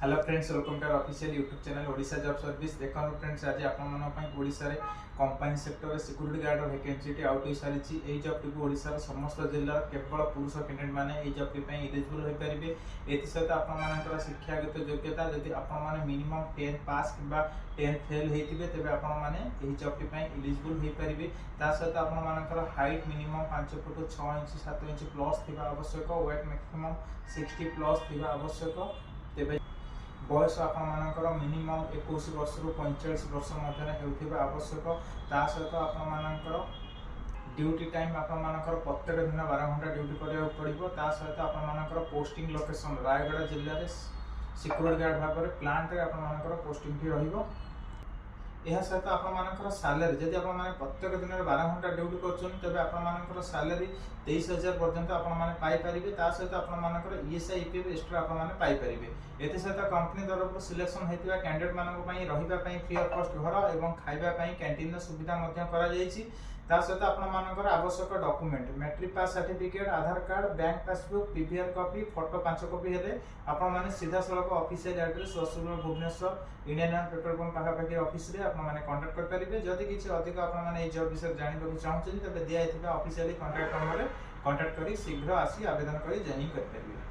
Hello friends, welcome to our official YouTube channel Odisha job service. देखो friends, आज आपण ओडिशा रे कंपनी सेक्टर रे सिक्यूरिटी गार्ड वैकेंसी आउट हो सारी। ए जॉब टी ओडिशा समस्त जिला केवल पुरुष कैंडिडेट माने ए जॉब टी एलिजिबल हो पारे। एसत आपर शिक्षागत योग्यता जदि आप मिनिमम 10 पास कि 10 फेल होते तेज आपने जॉब टी एलिजिबल हो पारे। सहित आपर height minimum 5 foot 6 inch 7 inch plus थी आवश्यक। वेट मैक्सिमम 60 प्लस थी आवश्यक। तेज बयस आपर मिनिमम 21 वर्ष रु 45 वर्ष मध्य आवश्यक। सहित आपर ड्यूटी टाइम आपर प्रत्येक दिन 12 घंटा ड्यूटी करा पड़ो। सहित आपर पोस्टिंग लोकेशन रायगढ़ जिले में सिक्यूरिटी गार्ड भाव में प्लांट रे आपर पोस्टिंग रहिबो। यह सहित आपर सालेरी जदि आप प्रत्येक दिन 12 घंटा ड्यूटी कर आपर सालेरी 23,000 पर्यंत आपरे। सहित आपर ईएसआई ईपीएफ एक्सट्रा आपरे। ये सहित कंपनी तरफ सिलेक्शन होता कैंडिडेट मानी रही फ्री ऑफ कॉस्ट घर और खावाई कैंटीन सुविधा सहित आपर आवश्यक document matric pass certificate Aadhaar card bank passbook PVR copy photo 5 copy हेले आपने सीधा सड़क official address Rasulpur Bhubaneswar Indian petrol pump पाखापाखि ऑफिस रे आपने कांटेक्ट कर पारे। जदि किसी अधिक आपने जॉब विषय जानवा चाहते तेज दिखाई ऑफिशियली कांटेक्ट नंबर कांटेक्ट कर शीघ्र आसी आवेदन कर जॉइन कर पारे।